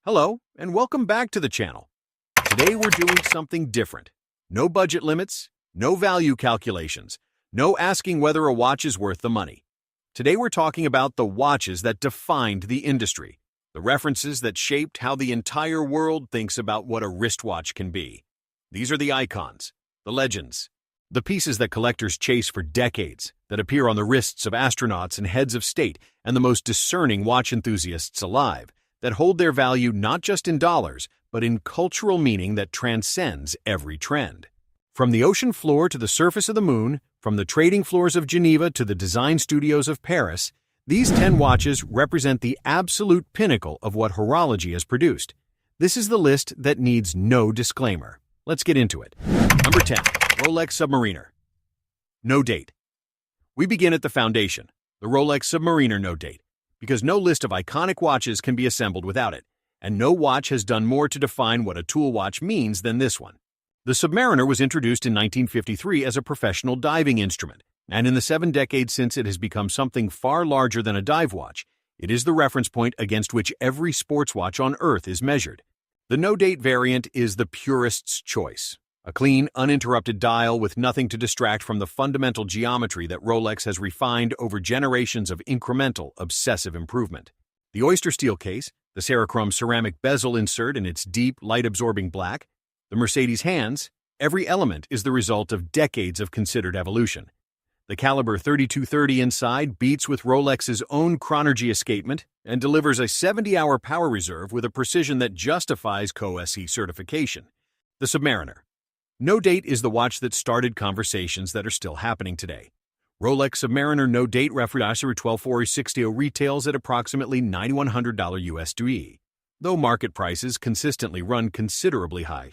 Hello, and welcome back to the channel. Today we're doing something different. No budget limits, no value calculations, no asking whether a watch is worth the money. Today we're talking about the watches that defined the industry, the references that shaped how the entire world thinks about what a wristwatch can be. These are the icons, the legends, the pieces that collectors chase for decades, that appear on the wrists of astronauts and heads of state and the most discerning watch enthusiasts alive, that hold their value not just in dollars, but in cultural meaning that transcends every trend. From the ocean floor to the surface of the moon, from the trading floors of Geneva to the design studios of Paris, these 10 watches represent the absolute pinnacle of what horology has produced. This is the list that needs no disclaimer. Let's get into it. Number 10. Rolex Submariner No Date. We begin at the foundation, the Rolex Submariner No Date, because no list of iconic watches can be assembled without it, and no watch has done more to define what a tool watch means than this one. The Submariner was introduced in 1953 as a professional diving instrument, and in the 7 decades since it has become something far larger than a dive watch. It is the reference point against which every sports watch on Earth is measured. The no-date variant is the purist's choice, a clean, uninterrupted dial with nothing to distract from the fundamental geometry that Rolex has refined over generations of incremental, obsessive improvement. The oyster steel case, the Serichrome ceramic bezel insert in its deep, light-absorbing black, the Mercedes hands, every element is the result of decades of considered evolution. The caliber 3230 inside beats with Rolex's own chronergy escapement and delivers a 70-hour power reserve with a precision that justifies COSE certification. The Submariner No Date is the watch that started conversations that are still happening today. Rolex Submariner No Date Refrigerator 12460 retails at approximately $9,100 USD, though market prices consistently run considerably high.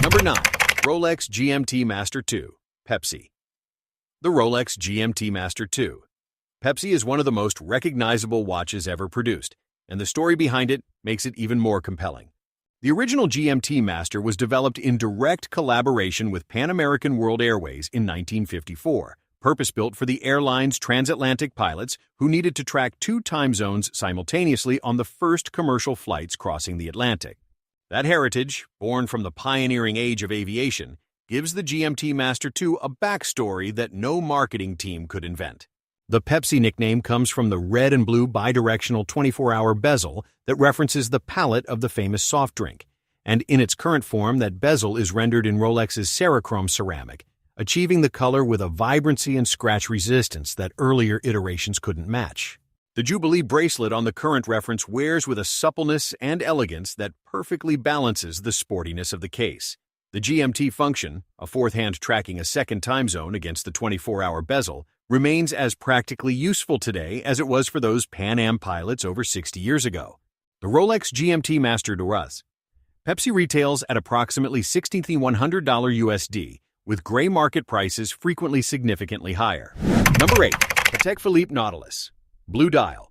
Number 9. Rolex GMT Master II Pepsi. The Rolex GMT Master II Pepsi is one of the most recognizable watches ever produced, and the story behind it makes it even more compelling. The original GMT Master was developed in direct collaboration with Pan American World Airways in 1954, purpose-built for the airline's transatlantic pilots who needed to track 2 time zones simultaneously on the first commercial flights crossing the Atlantic. That heritage, born from the pioneering age of aviation, gives the GMT Master II a backstory that no marketing team could invent. The Pepsi nickname comes from the red and blue bidirectional 24-hour bezel that references the palate of the famous soft drink, and in its current form that bezel is rendered in Rolex's Serichrome ceramic, achieving the color with a vibrancy and scratch resistance that earlier iterations couldn't match. The Jubilee bracelet on the current reference wears with a suppleness and elegance that perfectly balances the sportiness of the case. The GMT function, a fourth hand tracking a second time zone against the 24-hour bezel, remains as practically useful today as it was for those Pan Am pilots over 60 years ago. The Rolex GMT Master II Pepsi retails at approximately $1,600 USD, with gray market prices frequently significantly higher. Number 8. Patek Philippe Nautilus Blue Dial.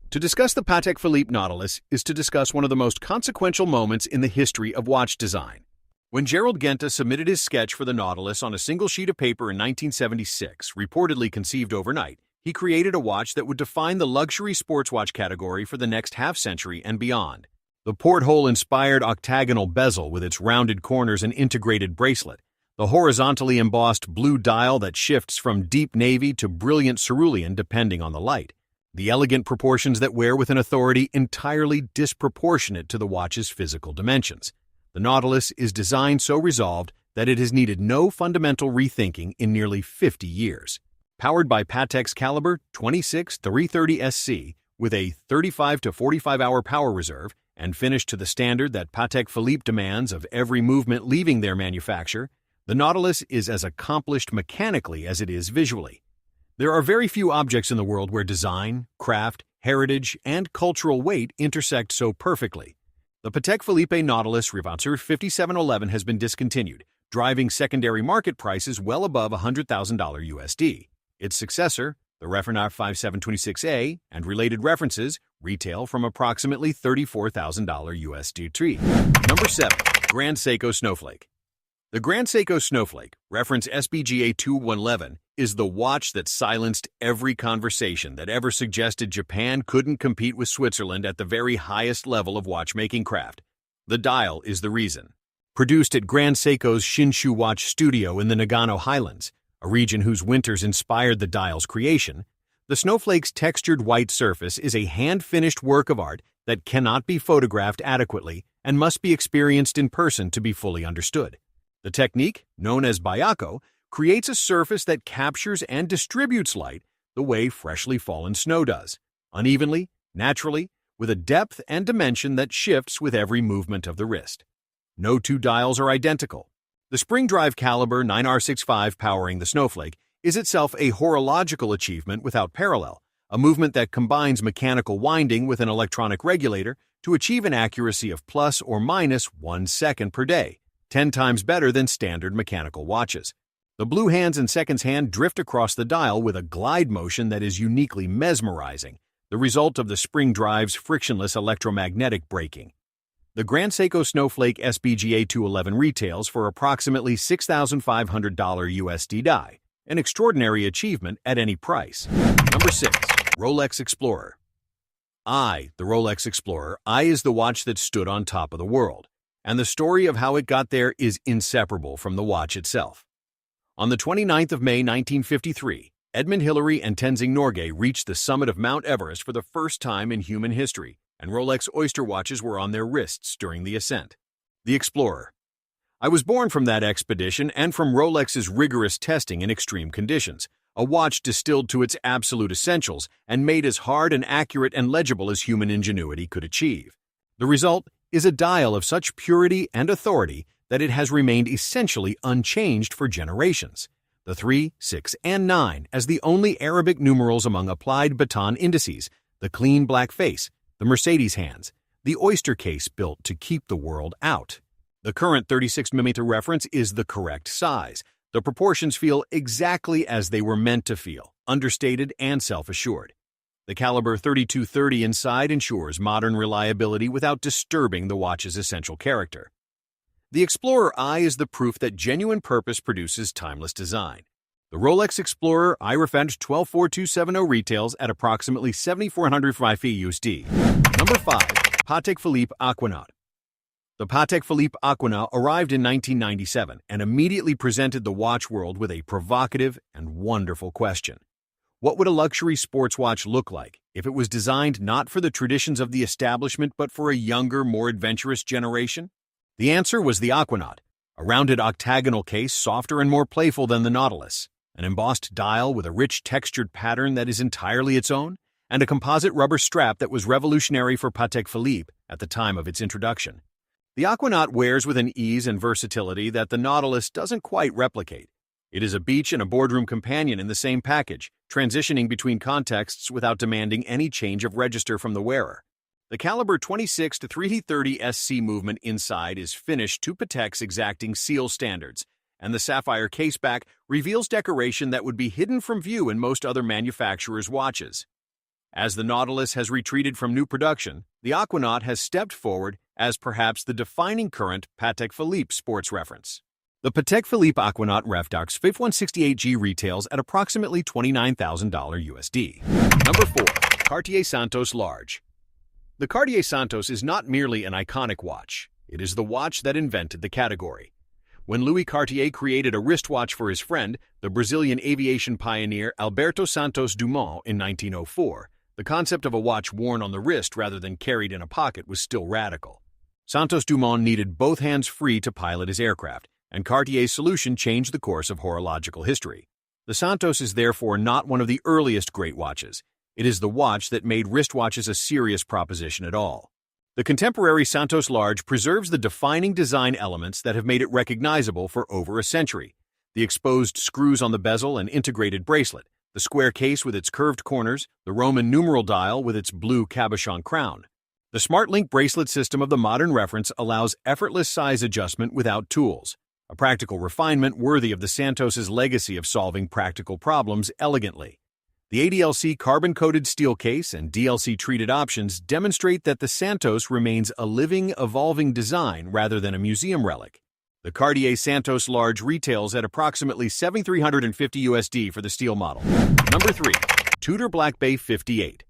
To discuss the Patek Philippe Nautilus is to discuss one of the most consequential moments in the history of watch design. When Gerald Genta submitted his sketch for the Nautilus on a single sheet of paper in 1976, reportedly conceived overnight, he created a watch that would define the luxury sports watch category for the next half-century and beyond. The porthole-inspired octagonal bezel with its rounded corners and integrated bracelet, the horizontally embossed blue dial that shifts from deep navy to brilliant cerulean depending on the light, the elegant proportions that wear with an authority entirely disproportionate to the watch's physical dimensions. The Nautilus is designed so resolved that it has needed no fundamental rethinking in nearly 50 years. Powered by Patek's caliber 26330 SC with a 35 to 45-hour power reserve and finished to the standard that Patek Philippe demands of every movement leaving their manufacture, the Nautilus is as accomplished mechanically as it is visually. There are very few objects in the world where design, craft, heritage, and cultural weight intersect so perfectly. The Patek Philippe Nautilus Revensor 5711 has been discontinued, driving secondary market prices well above $100,000 USD. Its successor, the Refrigerator 5726A, and related references retail from approximately $34,000 USD. Number 7. Grand Seiko Snowflake The Grand Seiko Snowflake, reference SBGA 2111, is the watch that silenced every conversation that ever suggested Japan couldn't compete with Switzerland at the very highest level of watchmaking craft. The dial is the reason. Produced at Grand Seiko's Shinshu Watch Studio in the Nagano Highlands, a region whose winters inspired the dial's creation, the Snowflake's textured white surface is a hand-finished work of art that cannot be photographed adequately and must be experienced in person to be fully understood. The technique, known as Bayako, creates a surface that captures and distributes light the way freshly fallen snow does, unevenly, naturally, with a depth and dimension that shifts with every movement of the wrist. No two dials are identical. The spring drive caliber 9R65 powering the Snowflake is itself a horological achievement without parallel, a movement that combines mechanical winding with an electronic regulator to achieve an accuracy of plus or minus 1 second per day, 10 times better than standard mechanical watches. The blue hands and seconds hand drift across the dial with a glide motion that is uniquely mesmerizing, the result of the spring drive's frictionless electromagnetic braking. The Grand Seiko Snowflake SBGA 211 retails for approximately $6,500 USD die, an extraordinary achievement at any price. Number 6. Rolex Explorer I. The Rolex Explorer I is the watch that stood on top of the world, and the story of how it got there is inseparable from the watch itself. On the 29th of May 1953, Edmund Hillary and Tenzing Norgay reached the summit of Mount Everest for the first time in human history, and Rolex Oyster watches were on their wrists during the ascent. The Explorer. I was born from that expedition and from Rolex's rigorous testing in extreme conditions, a watch distilled to its absolute essentials and made as hard and accurate and legible as human ingenuity could achieve. The result is a dial of such purity and authority that it has remained essentially unchanged for generations. The 3, 6, and 9 as the only Arabic numerals among applied baton indices, the clean black face, the Mercedes hands, the oyster case built to keep the world out. The current 36mm reference is the correct size. The proportions feel exactly as they were meant to feel, understated and self-assured. The caliber 3230 inside ensures modern reliability without disturbing the watch's essential character. The Explorer I is the proof that genuine purpose produces timeless design. The Rolex Explorer I reference 124270 retails at approximately $7,405 USD. Number 5. Patek Philippe Aquanaut. The Patek Philippe Aquanaut arrived in 1997 and immediately presented the watch world with a provocative and wonderful question. What would a luxury sports watch look like if it was designed not for the traditions of the establishment but for a younger, more adventurous generation? The answer was the Aquanaut, a rounded octagonal case softer and more playful than the Nautilus, an embossed dial with a rich textured pattern that is entirely its own, and a composite rubber strap that was revolutionary for Patek Philippe at the time of its introduction. The Aquanaut wears with an ease and versatility that the Nautilus doesn't quite replicate. It is a beach and a boardroom companion in the same package, transitioning between contexts without demanding any change of register from the wearer. The caliber 26 to 3D30 SC movement inside is finished to Patek's exacting seal standards, and the sapphire caseback reveals decoration that would be hidden from view in most other manufacturers' watches. As the Nautilus has retreated from new production, the Aquanaut has stepped forward as perhaps the defining current Patek Philippe sports reference. The Patek Philippe Aquanaut Refdox 5168G retails at approximately $29,000 USD. Number 4. Cartier Santos Large. The Cartier Santos is not merely an iconic watch, it is the watch that invented the category. When Louis Cartier created a wristwatch for his friend, the Brazilian aviation pioneer Alberto Santos Dumont in 1904, the concept of a watch worn on the wrist rather than carried in a pocket was still radical. Santos Dumont needed both hands free to pilot his aircraft, and Cartier's solution changed the course of horological history. The Santos is therefore not one of the earliest great watches. It is the watch that made wristwatches a serious proposition at all. The contemporary Santos Large preserves the defining design elements that have made it recognizable for over a century. The exposed screws on the bezel and integrated bracelet, the square case with its curved corners, the Roman numeral dial with its blue cabochon crown. The Smart Link bracelet system of the modern reference allows effortless size adjustment without tools, a practical refinement worthy of the Santos's legacy of solving practical problems elegantly. The ADLC carbon-coated steel case and DLC-treated options demonstrate that the Santos remains a living, evolving design rather than a museum relic. The Cartier Santos Large retails at approximately $7,350 USD for the steel model. Number 3. Tudor Black Bay 58.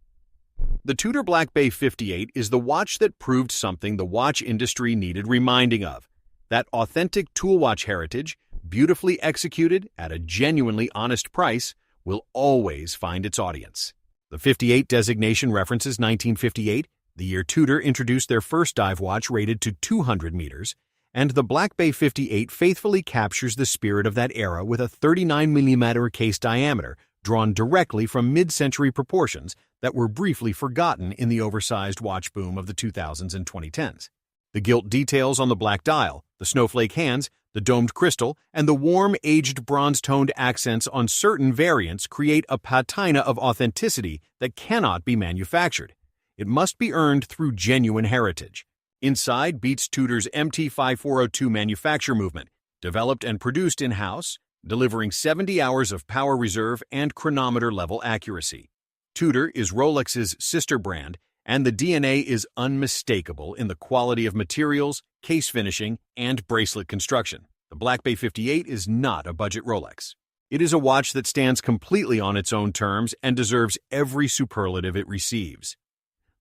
The Tudor Black Bay 58 is the watch that proved something the watch industry needed reminding of. That authentic tool watch heritage, beautifully executed at a genuinely honest price, will always find its audience. The 58 designation references 1958, the year Tudor introduced their first dive watch rated to 200 meters, and the Black Bay 58 faithfully captures the spirit of that era with a 39mm case diameter drawn directly from mid-century proportions that were briefly forgotten in the oversized watch boom of the 2000s and 2010s. The gilt details on the black dial, the snowflake hands, the domed crystal, and the warm, aged bronze-toned accents on certain variants create a patina of authenticity that cannot be manufactured. It must be earned through genuine heritage. Inside beats Tudor's MT5402 manufacture movement, developed and produced in-house, delivering 70 hours of power reserve and chronometer-level accuracy. Tudor is Rolex's sister brand, and the DNA is unmistakable in the quality of materials, case finishing, and bracelet construction. The Black Bay 58 is not a budget Rolex. It is a watch that stands completely on its own terms and deserves every superlative it receives.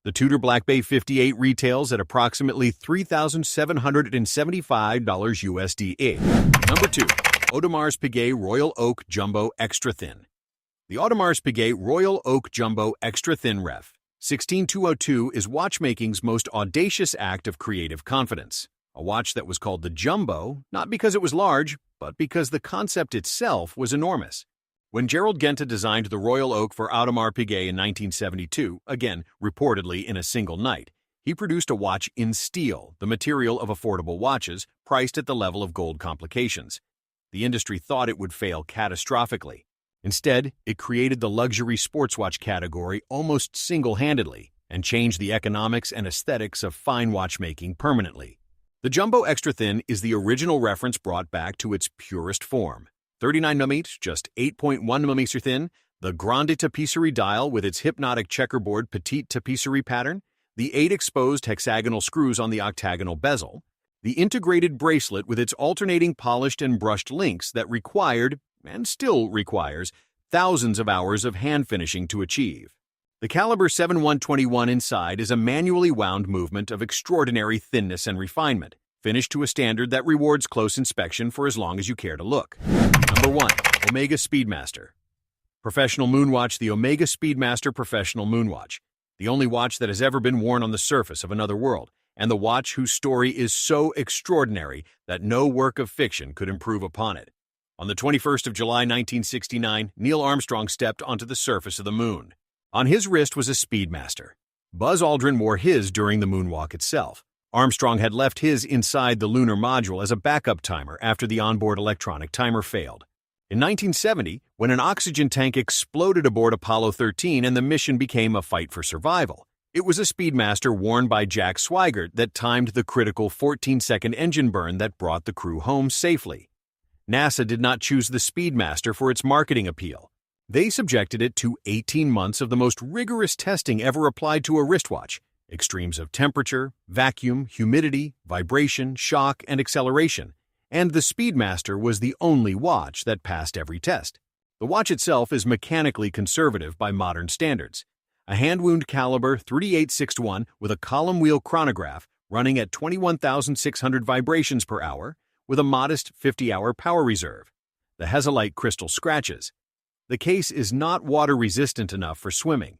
The Tudor Black Bay 58 retails at approximately $3,775 USD. Number 2. Audemars Piguet Royal Oak Jumbo Extra Thin. The Audemars Piguet Royal Oak Jumbo Extra Thin Ref 16202 is watchmaking's most audacious act of creative confidence. A watch that was called the Jumbo, not because it was large, but because the concept itself was enormous. When Gerald Genta designed the Royal Oak for Audemars Piguet in 1972, again, reportedly in a single night, he produced a watch in steel, the material of affordable watches, priced at the level of gold complications. The industry thought it would fail catastrophically. Instead, it created the luxury sports watch category almost single-handedly and changed the economics and aesthetics of fine watchmaking permanently. The Jumbo Extra Thin is the original reference brought back to its purest form. 39mm, just 8.1mm thin, the Grande Tapisserie dial with its hypnotic checkerboard petite tapisserie pattern, the 8 exposed hexagonal screws on the octagonal bezel, the integrated bracelet with its alternating polished and brushed links that required, and still requires, thousands of hours of hand finishing to achieve. The caliber 7121 inside is a manually wound movement of extraordinary thinness and refinement, finished to a standard that rewards close inspection for as long as you care to look. Number 1. Omega Speedmaster Professional Moonwatch. The Omega Speedmaster Professional Moonwatch, the only watch that has ever been worn on the surface of another world, and the watch whose story is so extraordinary that no work of fiction could improve upon it. On the 21st of July 1969, Neil Armstrong stepped onto the surface of the moon. On his wrist was a Speedmaster. Buzz Aldrin wore his during the moonwalk itself. Armstrong had left his inside the lunar module as a backup timer after the onboard electronic timer failed. In 1970, when an oxygen tank exploded aboard Apollo 13 and the mission became a fight for survival, it was a Speedmaster worn by Jack Swigert that timed the critical 14-second engine burn that brought the crew home safely. NASA did not choose the Speedmaster for its marketing appeal. They subjected it to 18 months of the most rigorous testing ever applied to a wristwatch. Extremes of temperature, vacuum, humidity, vibration, shock, and acceleration, and the Speedmaster was the only watch that passed every test. The watch itself is mechanically conservative by modern standards. A hand-wound caliber 3861 with a column wheel chronograph running at 21,600 vibrations per hour with a modest 50-hour power reserve. The Hezolite crystal scratches. The case is not water-resistant enough for swimming.